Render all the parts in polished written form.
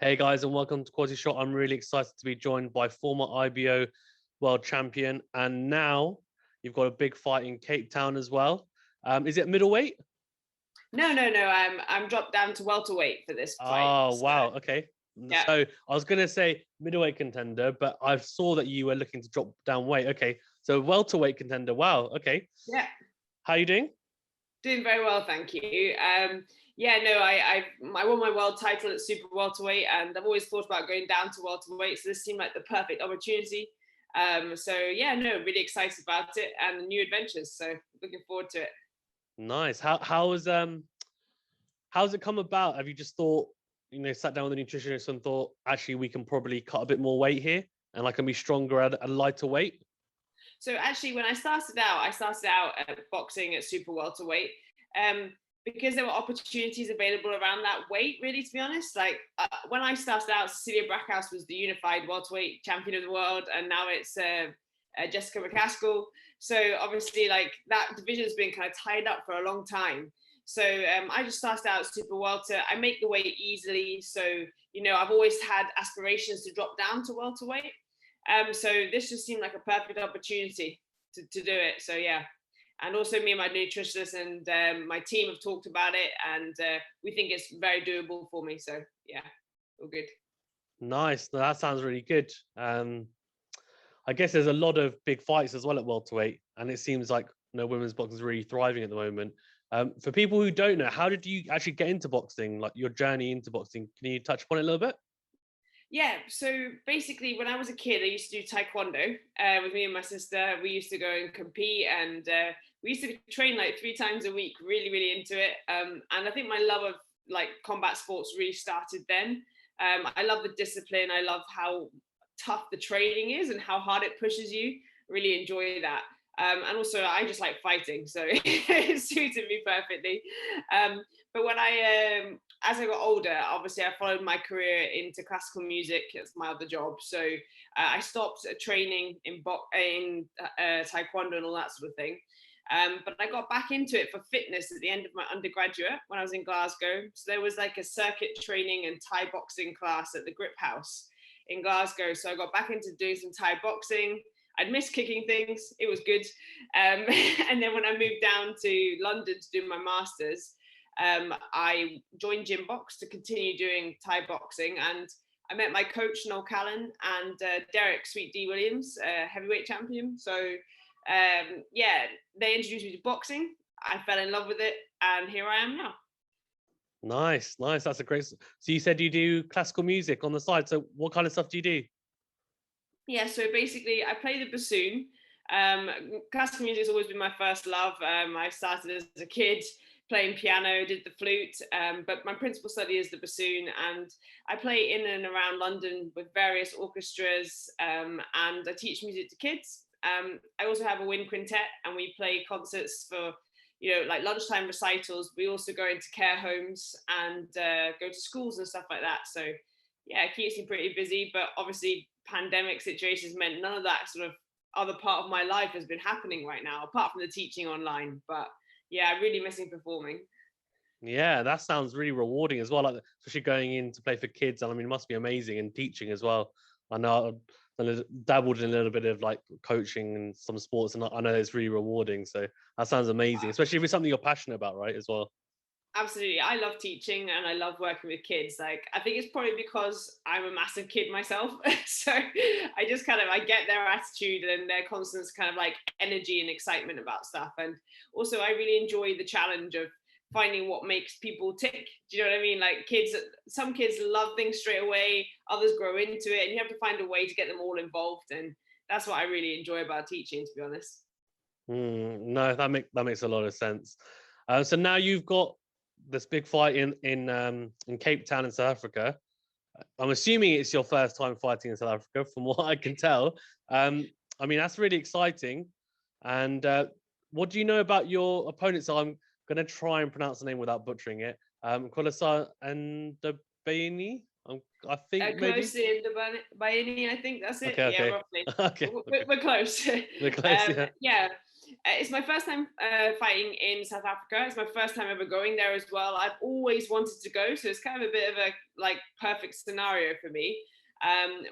Hey guys, and welcome to Quality Shot. I'm really excited to be joined by former IBO world champion, and now you've got a big fight in Cape Town as well. Is it middleweight? No. I'm dropped down to welterweight for this fight. Oh, wow. Okay. Yeah. So I was going to say middleweight contender, but I saw that you were looking to drop down weight. Okay. So welterweight contender. Wow. Okay. Yeah. How are you doing? Doing very well, thank you. I won my world title at super welterweight, and I've always thought about going down to welterweight. So this seemed like the perfect opportunity. Really excited about it and the new adventures. So looking forward to it. Nice. How's it come about? Have you just thought, sat down with a nutritionist and thought, actually, we can probably cut a bit more weight here and I can be stronger at a lighter weight? So actually, when I started out at boxing at super welterweight, because there were opportunities available around that weight. Really, to be honest, when I started out, Cecilia Braekhaus was the unified welterweight champion of the world, and now it's Jessica McCaskill. So obviously, like that division has been kind of tied up for a long time. So I just started out super welter. I make the weight easily, so I've always had aspirations to drop down to welterweight. So this just seemed like a perfect opportunity to do it. So yeah, and also me and my nutritionist and my team have talked about it, and we think it's very doable for me. So yeah, all good. Nice. No, that sounds really good. I guess there's a lot of big fights as well at welterweight, and it seems like women's boxing is really thriving at the moment. For people who don't know, how did you actually get into boxing? Like your journey into boxing? Can you touch upon it a little bit? Yeah, so basically, when I was a kid, I used to do taekwondo with me and my sister. We used to go and compete, and we used to train like 3 times a week. Really, really into it. And I think my love of like combat sports really started then. I love the discipline. I love how tough the training is and how hard it pushes you. Really enjoy that. And also, I just like fighting, so it suited me perfectly. But as I got older, obviously I followed my career into classical music as my other job. So I stopped training in taekwondo and all that sort of thing. But I got back into it for fitness at the end of my undergraduate when I was in Glasgow. So there was like a circuit training and Thai boxing class at the Grip House in Glasgow. So I got back into doing some Thai boxing. I'd missed kicking things. It was good. And then when I moved down to London to do my master's, I joined Gym Box to continue doing Thai boxing, and I met my coach Noel Callan and Derek Sweet D Williams, heavyweight champion. So they introduced me to boxing. I fell in love with it, and here I am now. Nice. That's a great. So you said you do classical music on the side. So what kind of stuff do you do? Yeah, so basically, I play the bassoon. Classical music has always been my first love. I started as a kid playing piano, did the flute, but my principal study is the bassoon, and I play in and around London with various orchestras, and I teach music to kids. I also have a wind quintet, and we play concerts for, like lunchtime recitals. We also go into care homes and go to schools and stuff like that. So yeah, it keeps me pretty busy, but obviously pandemic situations meant none of that sort of other part of my life has been happening right now, apart from the teaching online. But yeah, I'm really missing performing. Yeah, that sounds really rewarding as well. Like especially going in to play for kids, and I mean, it must be amazing and teaching as well. I know I dabbled in a little bit of like coaching and some sports, and I know it's really rewarding. So that sounds amazing, especially if it's something you're passionate about, right? As well. Absolutely. I love teaching and I love working with kids. Like, I think it's probably because I'm a massive kid myself. So I get their attitude and their constant kind of like energy and excitement about stuff. And also I really enjoy the challenge of finding what makes people tick. Do you know what I mean? Like some kids love things straight away, others grow into it, and you have to find a way to get them all involved. And that's what I really enjoy about teaching, to be honest. No, that makes a lot of sense. So now you've got this big fight in Cape Town in South Africa. I'm assuming it's your first time fighting in South Africa, from what I can tell. I mean, that's really exciting. And what do you know about your opponent? So I'm going to try and pronounce the name without butchering it. Kholosa Ndobayini, I think maybe. Kholosa Ndobayini, I think that's it. Okay. Yeah, roughly. Okay. We're close. We're close. Yeah. Yeah. It's my first time fighting in South Africa. It's my first time ever going there as well. I've always wanted to go, so it's kind of a bit of a perfect scenario for me.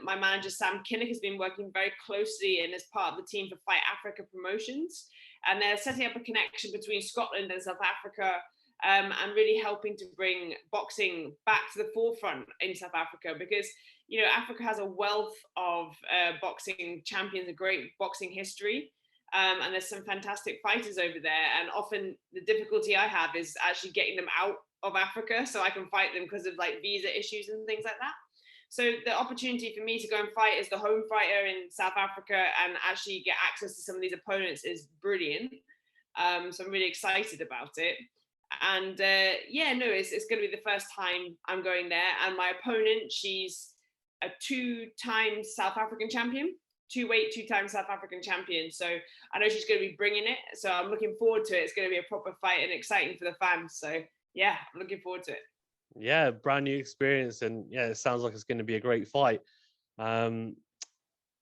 My manager Sam Kinnock has been working very closely and as part of the team for Fight Africa Promotions, and they're setting up a connection between Scotland and South Africa, and really helping to bring boxing back to the forefront in South Africa, because Africa has a wealth of boxing champions, a great boxing history. And there's some fantastic fighters over there. And often the difficulty I have is actually getting them out of Africa so I can fight them because of visa issues and things like that. So the opportunity for me to go and fight as the home fighter in South Africa and actually get access to some of these opponents is brilliant. So I'm really excited about it. And it's going to be the first time I'm going there. And my opponent, she's a two-time South African champion. Two-time South African champion. So I know she's going to be bringing it. So I'm looking forward to it. It's going to be a proper fight and exciting for the fans. So yeah, I'm looking forward to it. Yeah, brand new experience. And yeah, it sounds like it's going to be a great fight.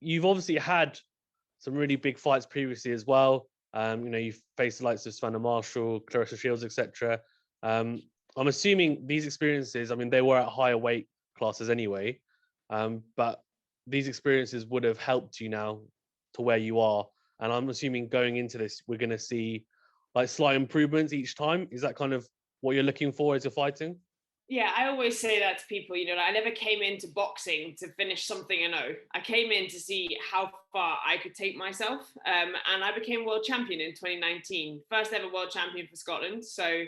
You've obviously had some really big fights previously as well. You've faced the likes of Savannah Marshall, Claressa Shields, etc. I'm assuming these experiences, they were at higher weight classes anyway. But these experiences would have helped you now to where you are. And I'm assuming going into this, we're going to see slight improvements each time. Is that kind of what you're looking for as you're fighting? Yeah, I always say that to people, I never came into boxing to finish something I know. I came in to see how far I could take myself. And I became world champion in 2019, first ever world champion for Scotland. So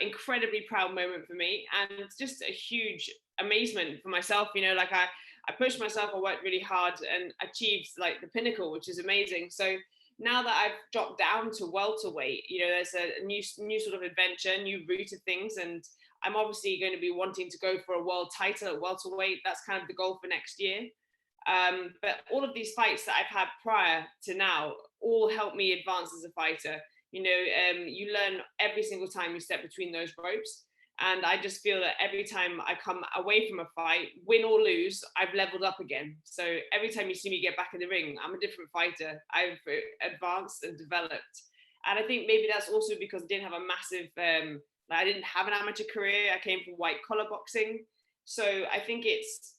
incredibly proud moment for me, and just a huge amazement for myself. I pushed myself, I worked really hard and achieved the pinnacle, which is amazing. So now that I've dropped down to welterweight, there's a new sort of adventure, new route of things. And I'm obviously going to be wanting to go for a world title at welterweight. That's kind of the goal for next year. But all of these fights that I've had prior to now all help me advance as a fighter. You learn every single time you step between those ropes. And I just feel that every time I come away from a fight, win or lose, I've leveled up again. So every time you see me get back in the ring, I'm a different fighter. I've advanced and developed. And I think maybe that's also because I didn't have a massive, I didn't have an amateur career. I came from white collar boxing. So I think it's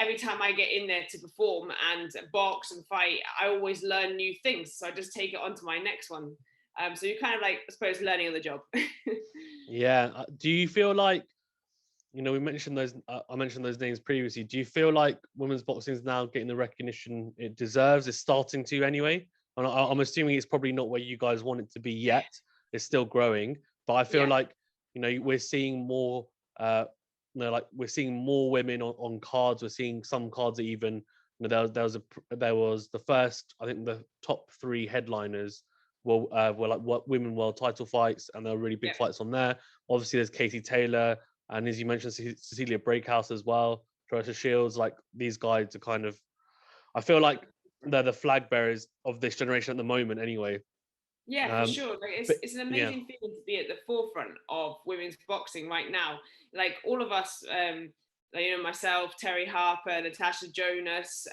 every time I get in there to perform and box and fight, I always learn new things. So I just take it on to my next one. So you're kind of I suppose, learning on the job. Yeah. Do you feel like, we mentioned those, I mentioned those names previously. Do you feel like women's boxing is now getting the recognition it deserves? It's starting to anyway. And I'm assuming it's probably not where you guys want it to be yet. It's still growing, but I feel like, we're seeing more, we're seeing more women on cards. We're seeing some cards that even, there was the first, I think the top 3 headliners were women world title fights, and there were really big fights on there. Obviously, there's Katie Taylor, and as you mentioned, Cecilia Braekhaus as well, Claressa Shields. These guys are kind of, I feel like they're the flag bearers of this generation at the moment, anyway. Yeah, for sure. It's an amazing feeling to be at the forefront of women's boxing right now. All of us, myself, Terri, Harper, Natasha Jonas,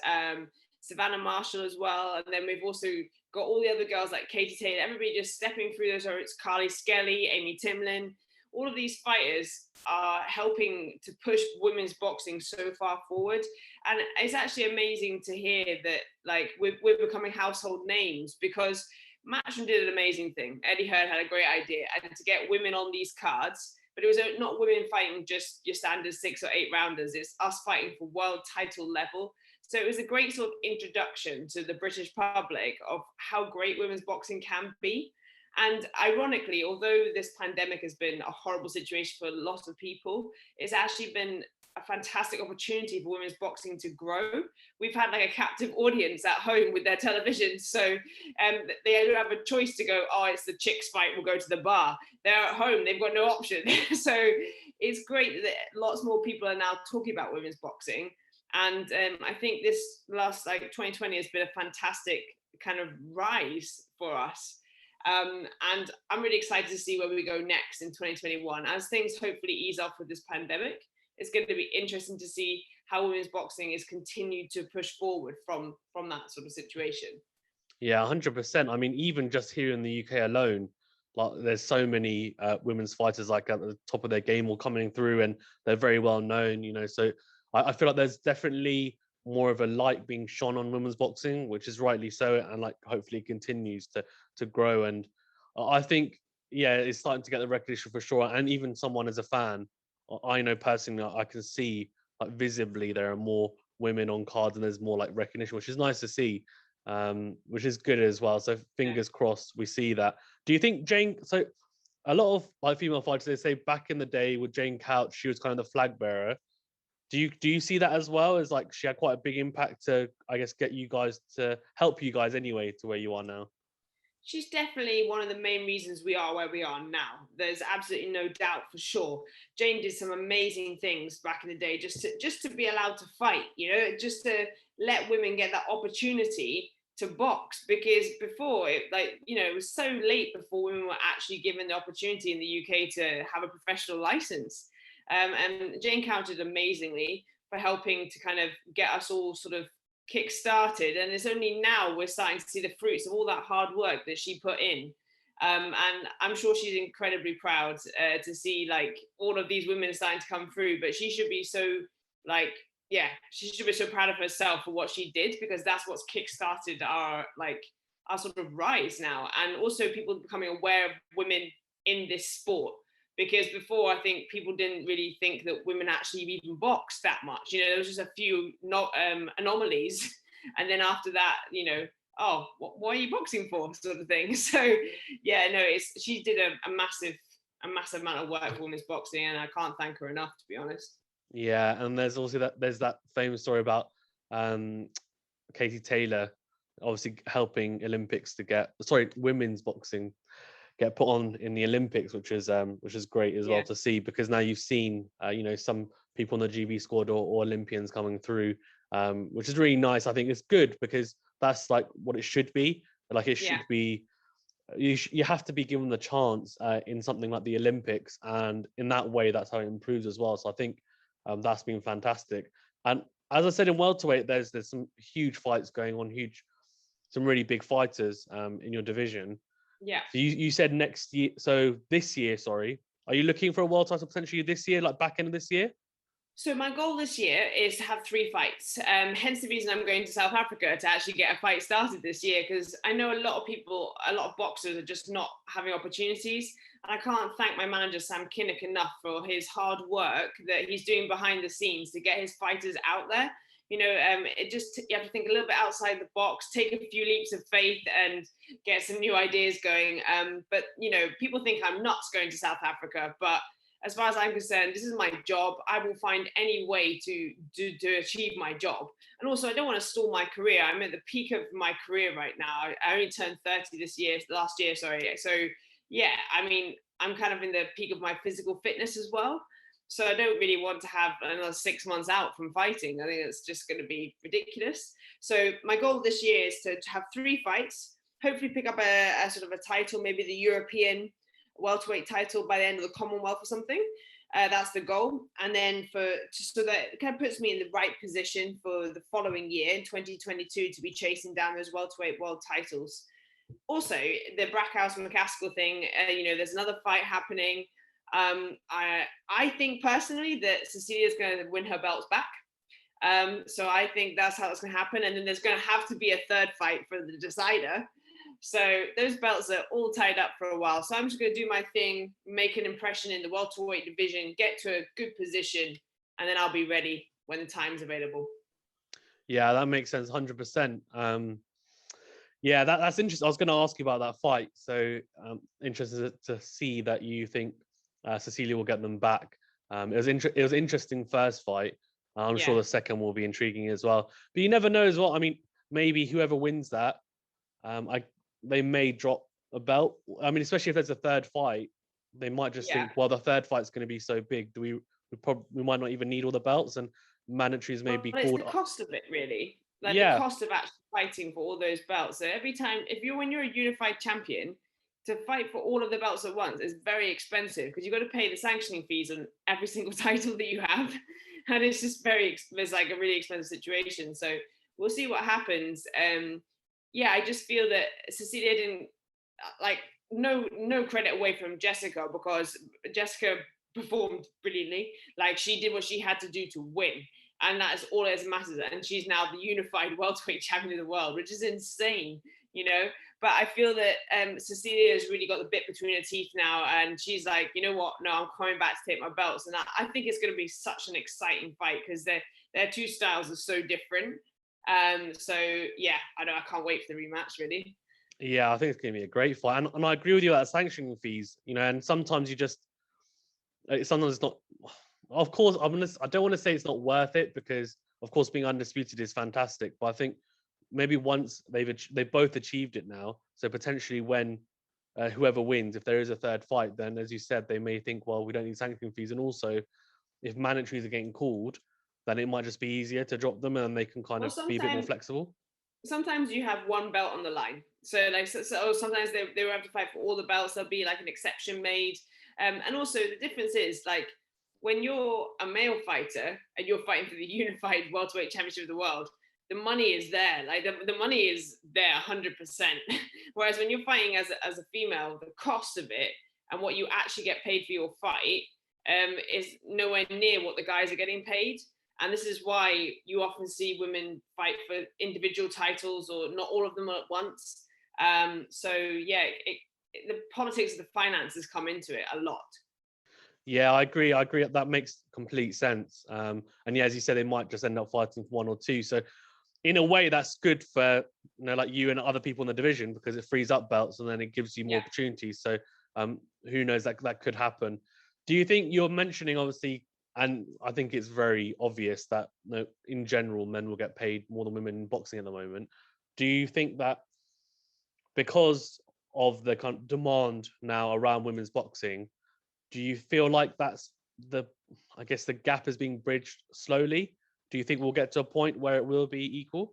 Savannah Marshall as well, and then we've also got all the other girls like Katie Taylor. Everybody just stepping through those. It's Carly Skelly, Amy Timlin. All of these fighters are helping to push women's boxing so far forward, and it's actually amazing to hear that we're becoming household names, because Matchroom did an amazing thing. Eddie Hearn had a great idea, and to get women on these cards, but it was not women fighting just your standard 6 or 8 rounders. It's us fighting for world title level. So it was a great sort of introduction to the British public of how great women's boxing can be. And ironically, although this pandemic has been a horrible situation for a lot of people, it's actually been a fantastic opportunity for women's boxing to grow. We've had a captive audience at home with their televisions, so they don't have a choice to go, oh, it's the chicks fight, we'll go to the bar. They're at home, they've got no option. So it's great that lots more people are now talking about women's boxing. And I think this last 2020 has been a fantastic kind of rise for us. And I'm really excited to see where we go next in 2021 as things hopefully ease off with this pandemic. It's going to be interesting to see how women's boxing is continued to push forward from that sort of situation. Yeah, 100%. I mean, even just here in the UK alone, like there's so many women's fighters like at the top of their game or coming through, and they're very well known. So I feel like there's definitely more of a light being shone on women's boxing, which is rightly so, and like hopefully continues to grow. And I think yeah, it's starting to get the recognition for sure. And even someone as a fan, I know personally, I can see like visibly there are more women on cards and there's more like recognition, which is nice to see, which is good as well. So Yeah. fingers crossed we see that. Do you think Jane? So a lot of like female fighters, they say back in the day with Jane Couch, she was kind of the flag bearer. Do you see that as well? As like she had quite a big impact to, I guess, get you guys to help you guys anyway to where you are now. She's definitely one of the main reasons we are where we are now. There's absolutely no doubt for sure. Jane did some amazing things back in the day just to be allowed to fight, just to let women get that opportunity to box, because before it was so late before women were actually given the opportunity in the UK to have a professional license. And Jane counted amazingly for helping to kind of get us all sort of kick-started, and it's only now we're starting to see the fruits of all that hard work that she put in. And I'm sure she's incredibly proud to see like all of these women starting to come through, but she should be so like, yeah, she should be so proud of herself for what she did, because that's what's kick-started our sort of rise now, and also people becoming aware of women in this sport. Because before, I think people didn't really think that women actually even boxed that much. There was just a few anomalies, and then after that, oh, what are you boxing for, sort of thing. So, yeah, no, she did a massive amount of work for women's boxing, and I can't thank her enough, to be honest. Yeah, and there's also that famous story about Katie Taylor obviously helping women's boxing get put on in the Olympics, which is great as well to see, because now you've seen some people in the GB squad or Olympians coming through, which is really nice. I think it's good because that's like what it should be. Like it should be. You have to be given the chance in something like the Olympics, and in that way, that's how it improves as well. So I think that's been fantastic. And as I said, in welterweight, there's some huge fights going on, some really big fighters in your division. Yeah. So you said next year, so this year, sorry. Are you looking for a world title potentially this year, like back end of this year? So my goal this year is to have 3 fights. Hence the reason I'm going to South Africa to actually get a fight started this year, because I know a lot of boxers are just not having opportunities. And I can't thank my manager, Sam Kinnock, enough for his hard work that he's doing behind the scenes to get his fighters out there. You have to think a little bit outside the box, take a few leaps of faith and get some new ideas going. But people think I'm nuts going to South Africa, but as far as I'm concerned, this is my job. I will find any way to achieve my job. And also, I don't want to stall my career. I'm at the peak of my career right now. I only turned 30 last year, sorry. So yeah, I mean, I'm kind of in the peak of my physical fitness as well. So I don't really want to have another 6 months out from fighting. I think it's just going to be ridiculous. So my goal this year is to have 3 fights, hopefully pick up a sort of a title, maybe the European welterweight title by the end of the Commonwealth or something. That's the goal. And then so that it kind of puts me in the right position for the following year in 2022 to be chasing down those welterweight world titles. Also, the Braekhaus McCaskill thing, there's another fight happening. I think personally that Cecilia's going to win her belts back. So I think that's how it's going to happen. And then there's going to have to be a third fight for the decider. So those belts are all tied up for a while. So I'm just going to do my thing, make an impression in the welterweight division, get to a good position, and then I'll be ready when the time's available. Yeah, that makes sense, 100%. Yeah, that's interesting. I was going to ask you about that fight. So interested to see that you think Cecilia will get them back. It was interesting first fight. I'm sure the second will be intriguing as well. But you never know as well. I mean, maybe whoever wins that, they may drop a belt. I mean, especially if there's a third fight, they might just think, well, the third fight's going to be so big. We might not even need all the belts, and mandatories may be called. It's the cost of it, really. The cost of actually fighting for all those belts. So every time, when you're a unified champion, to fight for all of the belts at once is very expensive, because you've got to pay the sanctioning fees on every single title that you have, and it's just it's like a really expensive situation. So we'll see what happens. yeah, I just feel that Cecilia didn't like no credit away from Jessica, because Jessica performed brilliantly. Like, she did what she had to do to win, and that is all that matters. And she's now the unified welterweight champion of the world, which is insane, you know. But I feel that Cecilia has really got the bit between her teeth now, and she's like, you know what? No, I'm coming back to take my belts, and I think it's going to be such an exciting fight because their two styles are so different. So yeah, I can't wait for the rematch, really. Yeah, I think it's going to be a great fight, and I agree with you about sanctioning fees. You know, and sometimes sometimes it's not. Of course, I don't want to say it's not worth it, because of course being undisputed is fantastic, but I think maybe once they've both achieved it now, so potentially when whoever wins, if there is a third fight, then as you said, they may think, well, we don't need sanctioning fees, and also if mandatories are getting called, then it might just be easier to drop them, and they can kind Or of be a bit more flexible. sometimes you have one belt on the line. So like, so sometimes they will have to fight for all the belts. There'll be like an exception made. And also the difference is, like, when you're a male fighter and you're fighting for the unified welterweight championship of the world, the money is there. Like, the money is there 100%. Whereas when you're fighting as a female, the cost of it and what you actually get paid for your fight is nowhere near what the guys are getting paid. And this is why you often see women fight for individual titles, or not all of them at once. So yeah, the politics of the finances come into it a lot. Yeah, I agree. That makes complete sense. And yeah, as you said, they might just end up fighting for one or two. So in a way, that's good for, you know, like you and other people in the division, because it frees up belts and then it gives you more opportunities. So who knows, that could happen. Do you think, you're mentioning obviously, and I think it's very obvious that, you know, in general, men will get paid more than women in boxing at the moment. Do you think that because of the kind of demand now around women's boxing, do you feel like that's I guess the gap is being bridged slowly? Do you think we'll get to a point where it will be equal?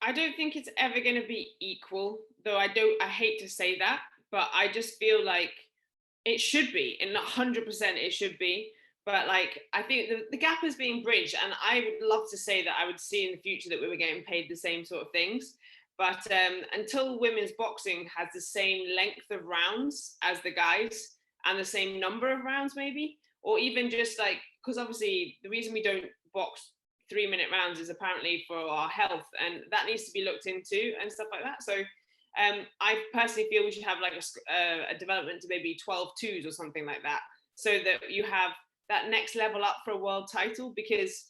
I don't think it's ever going to be equal, though. I hate to say that, but I just feel like it should be, and 100% it should be. But like, I think the gap is being bridged, and I would love to say that I would see in the future that we were getting paid the same sort of things. But until women's boxing has the same length of rounds as the guys, and the same number of rounds, maybe, or even just like, because obviously the reason we don't box 3-minute rounds is apparently for our health, and that needs to be looked into and stuff like that. So I personally feel we should have like a development to maybe 12 twos or something like that, so that you have that next level up for a world title. Because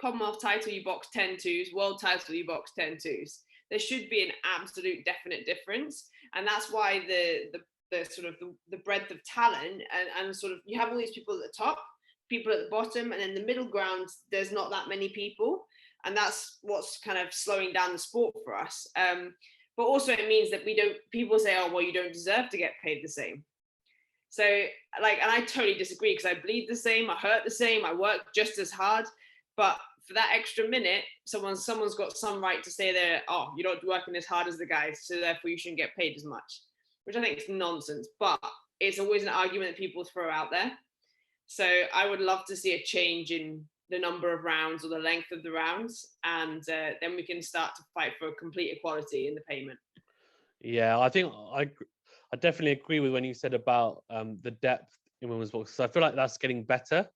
Commonwealth title, you box 10 twos, world title, you box 10 twos. There should be an absolute definite difference. And that's why the sort of the breadth of talent, and sort of, you have all these people at the top, people at the bottom, and in the middle ground, there's not that many people. And that's what's kind of slowing down the sport for us. But also it means that people say, oh, well, you don't deserve to get paid the same. So like, and I totally disagree, because I bleed the same, I hurt the same, I work just as hard. But for that extra minute, someone's got some right to say that, oh, you're not working as hard as the guys, so therefore you shouldn't get paid as much, which I think is nonsense. But it's always an argument that people throw out there. So I would love to see a change in the number of rounds or the length of the rounds, and then we can start to fight for complete equality in the payment. Yeah, I think I definitely agree with when you said about the depth in women's boxing. So I feel like that's getting better,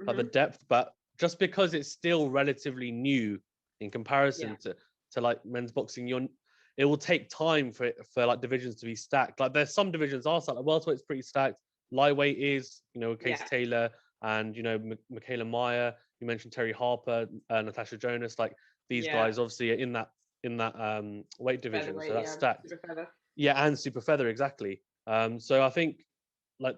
like the depth, but just because it's still relatively new in comparison to like men's boxing, it will take time for like divisions to be stacked. Like, there's some divisions are stacked. Like, welterweight's pretty stacked. Lightweight is, you know, Case Taylor and, you know, Michaela, Meyer. You mentioned Terri, Harper, Natasha Jonas. Like, these guys obviously are in that weight division, so that's stacked. Yeah, and super feather, exactly. So I think, like,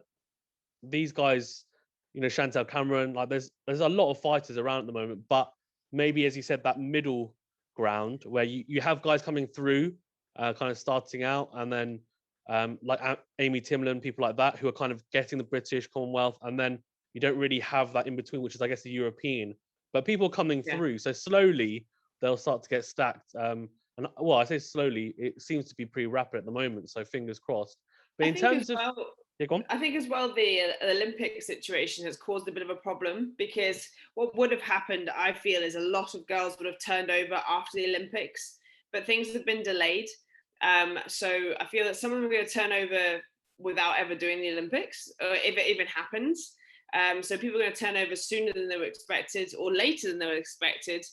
these guys, you know, Chantel Cameron, like, there's a lot of fighters around at the moment, but maybe, as you said, that middle ground where you have guys coming through, kind of starting out, and then like Amy Timlin, people like that, who are kind of getting the British Commonwealth, and then you don't really have that in between, which is, I guess, the European, but people coming through. So slowly they'll start to get stacked. And well, I say slowly, it seems to be pretty rapid at the moment, so fingers crossed. But in terms of, I think as well, the Olympic situation has caused a bit of a problem, because what would have happened, I feel, is a lot of girls would have turned over after the Olympics, but things have been delayed. So I feel that some of them are going to turn over without ever doing the Olympics, or if it even happens. So people are going to turn over sooner than they were expected or later than they were expected.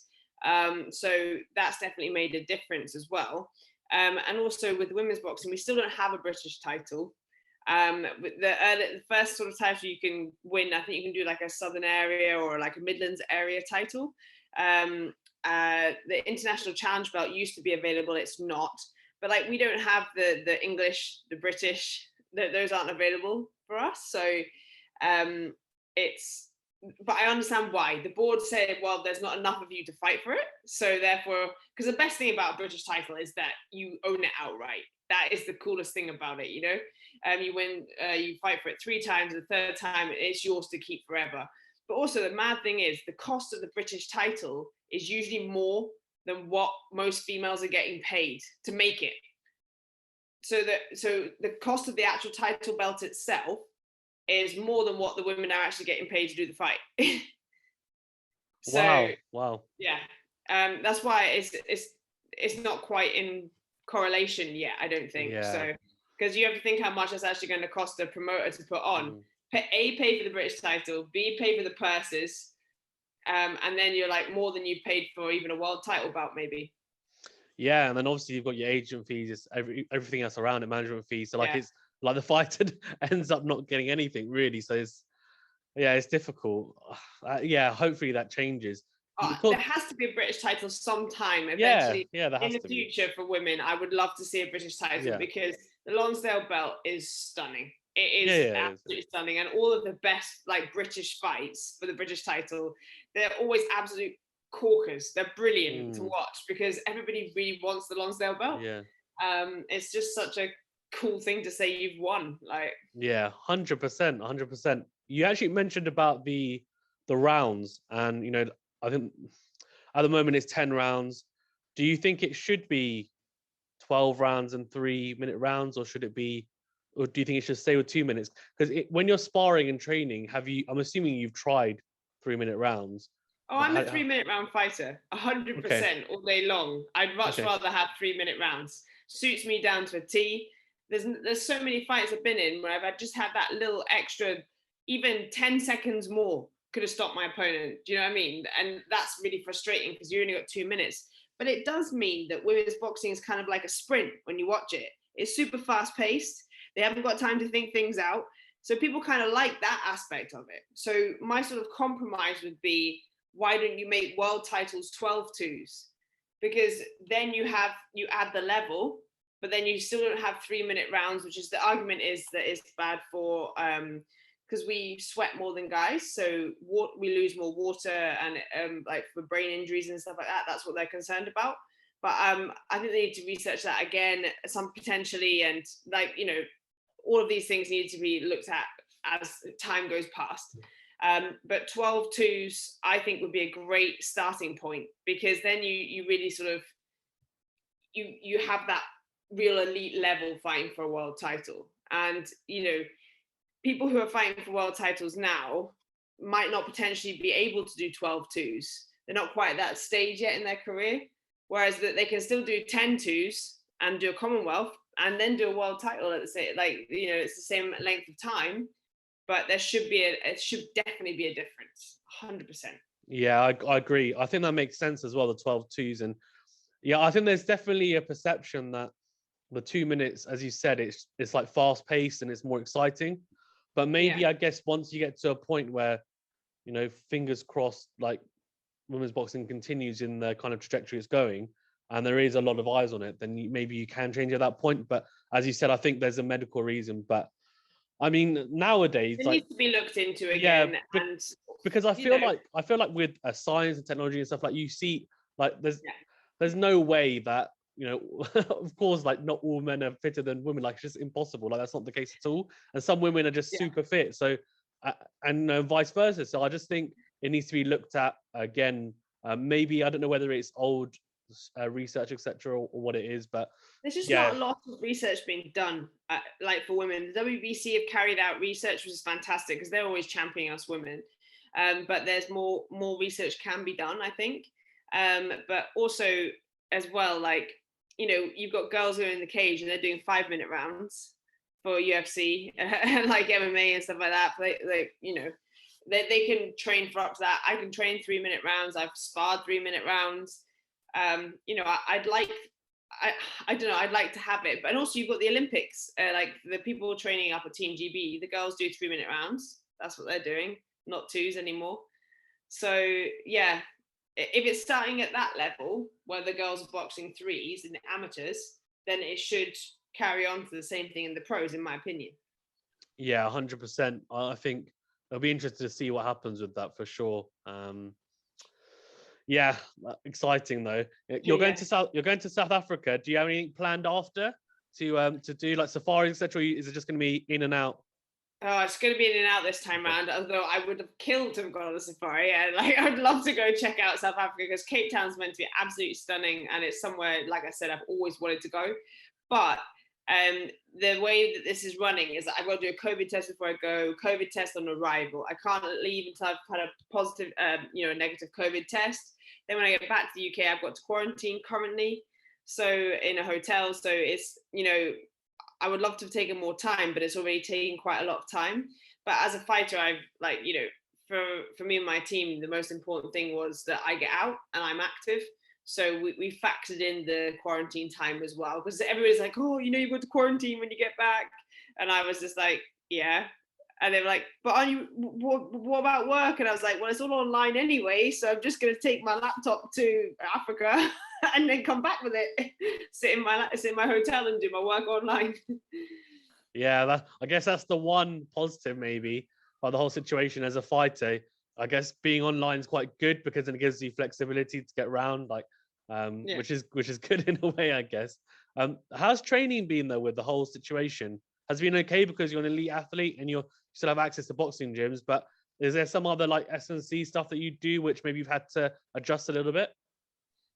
So that's definitely made a difference as well. And also with women's boxing, we still don't have a British title. With the first sort of title you can win, I think you can do like a Southern area or like a Midlands area title. The international challenge belt used to be available, it's not. But like we don't have the English, the British, those aren't available for us. So but I understand why. The board said, well, there's not enough of you to fight for it. So therefore, because the best thing about a British title is that you own it outright. That is the coolest thing about it, you know? You win, you fight for it 3 times, the third time it's yours to keep forever. But also the mad thing is the cost of the British title is usually more than what most females are getting paid to make it. So the cost of the actual title belt itself is more than what the women are actually getting paid to do the fight. So, wow. Yeah, that's why it's not quite in correlation yet, I don't think. Yeah. So, because you have to think how much it's actually going to cost a promoter to put on. Pay for the British title, B, pay for the purses, and then you're like more than you paid for even a world title bout, maybe. Yeah, and then obviously you've got your agent fees, everything else around it, management fees. So like it's like the fighter ends up not getting anything really. So it's difficult. Hopefully that changes. There has to be a British title sometime eventually. Yeah, there has in the future for women. I would love to see a British title because the Lonsdale belt is stunning. It is absolutely stunning, and all of the best like British fights for the British title, they're always absolute corkers. They're brilliant to watch because everybody really wants the Lonsdale belt. It's just such a cool thing to say you've won. Like 100%. You actually mentioned about the rounds, and you know, I think at the moment it's 10 rounds. Do you think it should be 12 rounds and 3-minute rounds, or should it be, or do you think it should stay with 2 minutes? Because when you're sparring and training, I'm assuming you've tried 3-minute rounds. Oh, I'm a 3-minute round fighter, 100% all day long. I'd much rather have 3-minute rounds. Suits me down to a T. There's so many fights I've been in where I've just had that little extra, even 10 seconds more could have stopped my opponent. Do you know what I mean? And that's really frustrating because you only got 2 minutes. But it does mean that women's boxing is kind of like a sprint when you watch it. It's super fast paced. They haven't got time to think things out. So people kind of like that aspect of it. So my sort of compromise would be, why don't you make world titles 12-2s? Because then you add the level, but then you still don't have 3-minute rounds, which is the argument is that it's bad for, because we sweat more than guys. So we lose more water and like for brain injuries and stuff like that, that's what they're concerned about. But I think they need to research that again, some potentially, and like, you know, all of these things need to be looked at as time goes past. But 12-2s, I think, would be a great starting point because then you really sort of, you have that real elite level fighting for a world title. And, you know, people who are fighting for world titles now might not potentially be able to do 12-2s. They're not quite at that stage yet in their career. Whereas that they can still do 10-2s and do a Commonwealth and then do a world title at the same, like, you know, it's the same length of time. But there should be it should definitely be a difference, 100%. Yeah, I agree. I think that makes sense as well, the 12-2s. And yeah, I think there's definitely a perception that the 2 minutes, as you said, it's like fast paced and it's more exciting. But maybe I guess once you get to a point where, you know, fingers crossed, like women's boxing continues in the kind of trajectory it's going, and there is a lot of eyes on it, then maybe you can change at that point. But as you said, I think there's a medical reason. But I mean, nowadays it needs to be looked into again, and because I feel like with science and technology and stuff, like you see, like there's no way that, you know, of course, like not all men are fitter than women. Like it's just impossible. Like that's not the case at all. And some women are just super fit. So, and vice versa. So I just think it needs to be looked at again. Maybe I don't know whether it's old research, etc., or what it is, but there's just not a lot of research being done, like for women. The WBC have carried out research, which is fantastic because they're always championing us women. But there's more research can be done, I think. But also as well, like you've got girls who are in the cage and they're doing 5-minute rounds for UFC, like MMA and stuff like that. They can train for up to that. I can train 3-minute rounds. I've sparred 3-minute rounds. I don't know. I'd like to have it, but also you've got the Olympics. Like the people training up at Team GB, the girls do 3-minute rounds. That's what they're doing, not 2s anymore. So yeah, if it's starting at that level where the girls are boxing 3s in the amateurs, then it should carry on to the same thing in the pros, in my opinion. Yeah, 100%. I think it'll be interesting to see what happens with that for sure. Yeah, exciting though. You're going to South Africa. Do you have anything planned after to do like safaris, etc.? Is it just going to be in and out? Oh, it's going to be in and out this time around. Although I would have killed to have gone on a safari, and like I'd love to go check out South Africa because Cape Town's meant to be absolutely stunning, and it's somewhere, like I said, I've always wanted to go. But the way that this is running is that I've got to do a COVID test before I go, COVID test on arrival. I can't leave until I've had a positive, negative COVID test. Then when I get back to the UK, I've got to quarantine currently, so in a hotel. So it's, I would love to have taken more time, but it's already taking quite a lot of time. But as a fighter, I've for me and my team, the most important thing was that I get out and I'm active. So we factored in the quarantine time as well, because everybody's like, oh, you go to quarantine when you get back. And I was just like, yeah. And they were like, but are you, what about work? And I was like, well, it's all online anyway. So I'm just going to take my laptop to Africa and then come back with it, sit in my hotel and do my work online. Yeah, I guess that's the one positive maybe about the whole situation as a fighter. I guess being online is quite good because then it gives you flexibility to get around, which is good in a way, I guess. How's training been though with the whole situation? Has it been okay because you're an elite athlete and you still have access to boxing gyms, but is there some other like S&C stuff that you do which maybe you've had to adjust a little bit?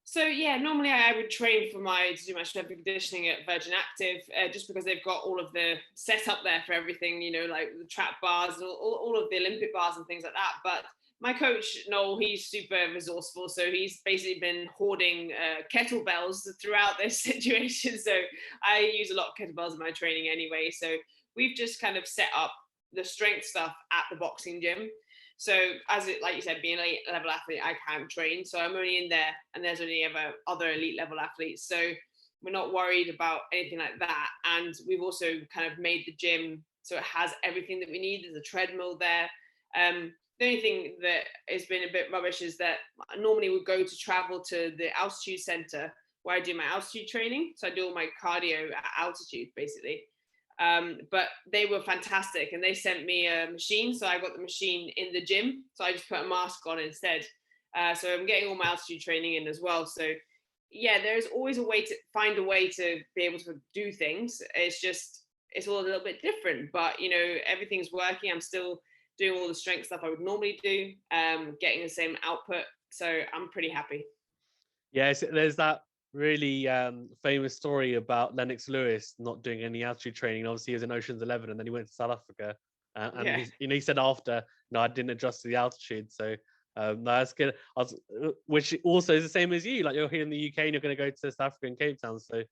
So yeah, normally I would train to do my strength and conditioning at Virgin Active, just because they've got all of the setup there for everything, like the trap bars, all of the Olympic bars and things like that. But my coach Noel, he's super resourceful, so he's basically been hoarding kettlebells throughout this situation. So I use a lot of kettlebells in my training anyway. So we've just kind of set up the strength stuff at the boxing gym. So like you said, being an elite level athlete, I can't train. So I'm only in there and there's only other elite level athletes. So we're not worried about anything like that. And we've also kind of made the gym so it has everything that we need. There's a treadmill there. The only thing that has been a bit rubbish is that normally we go to travel to the altitude center where I do my altitude training. So I do all my cardio at altitude, basically. But they were fantastic and they sent me a machine. So I got the machine in the gym. So I just put a mask on instead. So I'm getting all my altitude training in as well. So yeah, there's always a way to find a way to be able to do things. It's all a little bit different, but everything's working. I'm still doing all the strength stuff I would normally do, getting the same output. So I'm pretty happy. Yes, there's that really famous story about Lennox Lewis not doing any altitude training. Obviously, he was in Ocean's 11, and then he went to South Africa, and he said after, "No, I didn't adjust to the altitude." So no, that's good. Which also is the same as you. Like you're here in the UK, and you're going to go to South Africa and Cape Town. So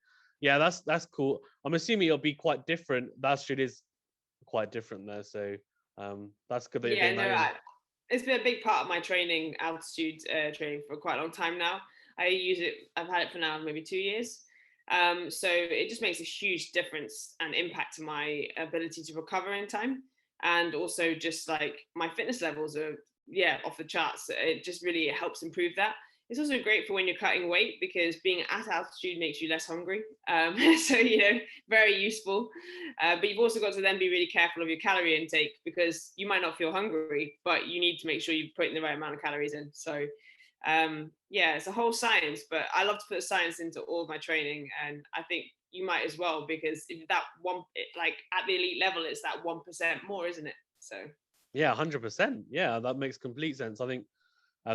yeah, that's cool. I'm assuming it'll be quite different. The altitude is quite different there. So that's good that you're getting that in. It's been a big part of my training, altitude training, for quite a long time now. I use it. I've had it for now maybe 2 years. So it just makes a huge difference and impact to my ability to recover in time, and also just like my fitness levels are off the charts. It just really helps improve that. It's also great for when you're cutting weight because being at altitude makes you less hungry. So very useful. But you've also got to then be really careful of your calorie intake because you might not feel hungry, but you need to make sure you're putting the right amount of calories in. So it's a whole science, but I love to put science into all of my training, and I think you might as well, because if that one, like at the elite level, it's that 1% more, isn't it? So yeah, 100%. Yeah, that makes complete sense. I think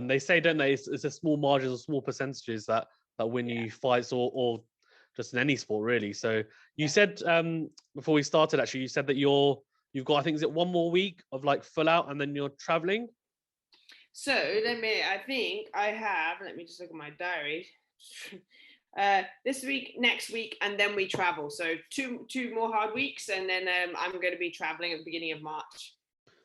they say, don't they, it's a small margins or small percentages that win you fights or just in any sport really. So you said before we started, actually, you said that you've got, I think, is it one more week of like full out and then you're traveling? So let me just look at my diary. this week, next week, and then we travel. So two more hard weeks, and then I'm going to be traveling at the beginning of March.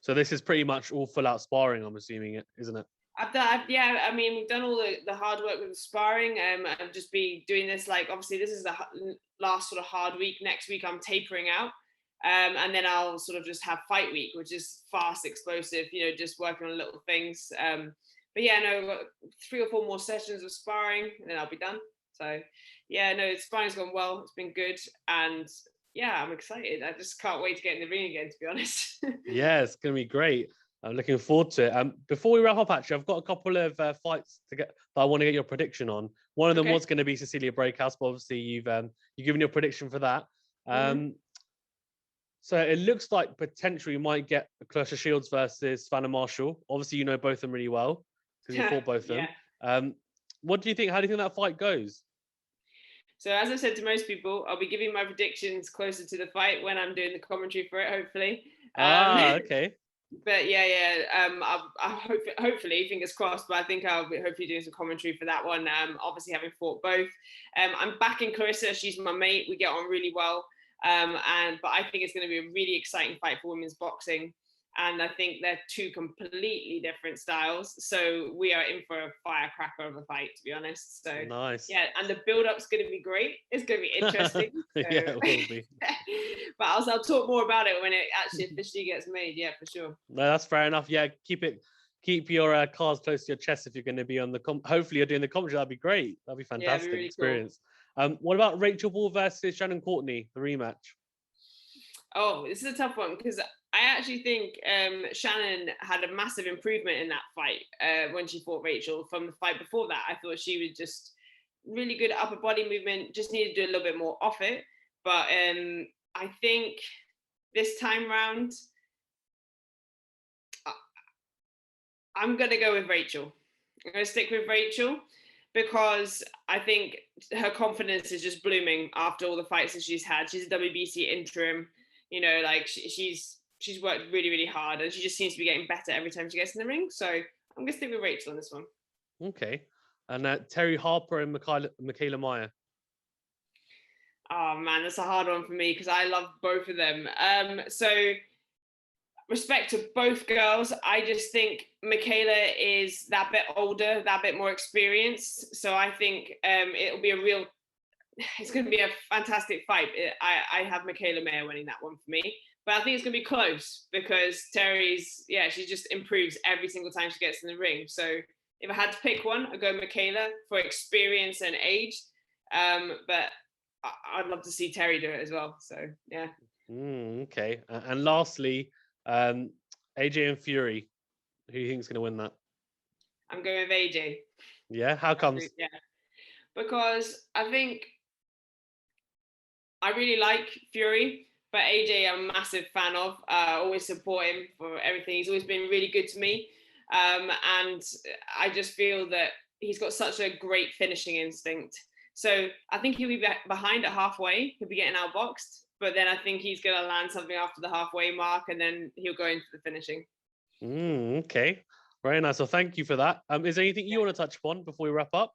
So this is pretty much all full out sparring, I'm assuming, isn't it? I mean, we've done all the hard work with the sparring. I've just been doing this, like, obviously this is the last sort of hard week. Next week I'm tapering out. And then I'll sort of just have fight week, which is fast, explosive, just working on little things. But yeah, no, got 3 or 4 more sessions of sparring, and then I'll be done. So yeah, no, sparring's gone well. It's been good. And yeah, I'm excited. I just can't wait to get in the ring again, to be honest. Yeah, it's going to be great. I'm looking forward to it. Before we wrap up, actually, I've got a couple of fights that I want to get your prediction on. One of them was going to be Cecilia Braekhaus, but obviously you've given your prediction for that. So it looks like potentially you might get Claressa Shields versus Savannah Marshall. Obviously, you know both of them really well because you fought both of them. What do you think? How do you think that fight goes? So as I said to most people, I'll be giving my predictions closer to the fight when I'm doing the commentary for it, hopefully. Okay. But yeah. I hope, hopefully, fingers crossed. But I think I'll be hopefully doing some commentary for that one. Obviously, having fought both, I'm backing Claressa. She's my mate. We get on really well. But I think it's going to be a really exciting fight for women's boxing. And I think they're 2 completely different styles. So we are in for a firecracker of a fight, to be honest. So nice. Yeah, and the build-up's going to be great. It's going to be interesting. So. Yeah, it will be. But I'll talk more about it when it actually officially gets made. Yeah, for sure. No, that's fair enough. Yeah, keep your cards close to your chest if you're going to be on the hopefully you're doing the commentary. That'd be great. That'd be fantastic really experience. Cool. What about Rachel Ball versus Shannon Courtney, the rematch? Oh, this is a tough one because I actually think Shannon had a massive improvement in that fight when she fought Rachel from the fight before that. I thought she was just really good upper body movement, just needed to do a little bit more off it. But I think this time round, I'm going to go with Rachel. I'm going to stick with Rachel because I think her confidence is just blooming after all the fights that she's had. She's a WBC interim. Like she's worked really, really hard, and she just seems to be getting better every time she gets in the ring. So I'm going to stick with Rachel on this one. Okay. And Terri, Harper and Michaela Meyer. Oh, man, that's a hard one for me because I love both of them. So respect to both girls. I just think Michaela is that bit older, that bit more experienced. So I think it's going to be a fantastic fight. I have Michaela Meyer winning that one for me. But I think it's going to be close because Terri's, she just improves every single time she gets in the ring. So if I had to pick one, I'd go Michaela for experience and age. But I'd love to see Terri do it as well. So, yeah. Okay. And lastly, AJ and Fury. Who do you think is going to win that? I'm going with AJ. Yeah? How comes? Yeah. Because I think I really like Fury, but AJ I'm a massive fan of. Always support him for everything. He's always been really good to me. And I just feel that he's got such a great finishing instinct. So I think he'll be behind at halfway. He'll be getting outboxed. But then I think he's going to land something after the halfway mark, and then he'll go into the finishing. Okay. Very nice. Well, thank you for that. Is there anything you want to touch upon before we wrap up?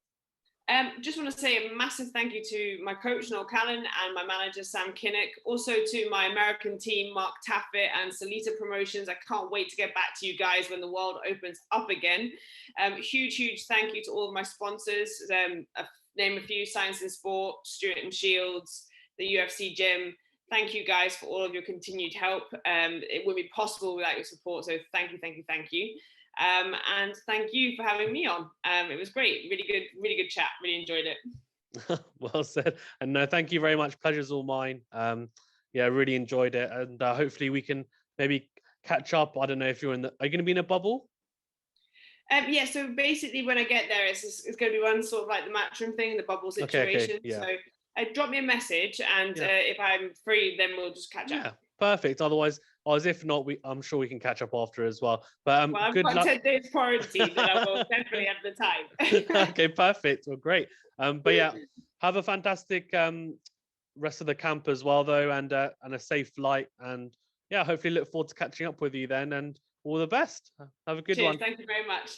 Just want to say a massive thank you to my coach, Noel Callan, and my manager, Sam Kinnock. Also to my American team, Mark Taffet and Salita Promotions. I can't wait to get back to you guys when the world opens up again. Huge thank you to all of my sponsors. Name a few: Science and Sport, Stewart and Shields, the UFC Gym. Thank you guys for all of your continued help. It wouldn't be possible without your support. So thank you. And thank you for having me on. It was great. Really good chat. Really enjoyed it. Well said. And no, thank you very much. Pleasure's all mine. Really enjoyed it. And hopefully we can maybe catch up. I don't know if are you going to be in a bubble? So basically when I get there, it's going to be one sort of like the Matchroom thing, the bubble situation. Okay, yeah. So drop me a message, and if I'm free, then we'll just catch up. Perfect. Otherwise, if not, I'm sure we can catch up after as well. But I've good got luck. 10 days quarantine, then I will definitely have the time. Okay, perfect. Well, great. But yeah, have a fantastic rest of the camp as well, though, and a safe flight. And yeah, hopefully look forward to catching up with you then. And all the best. Have a good one. Thank you very much.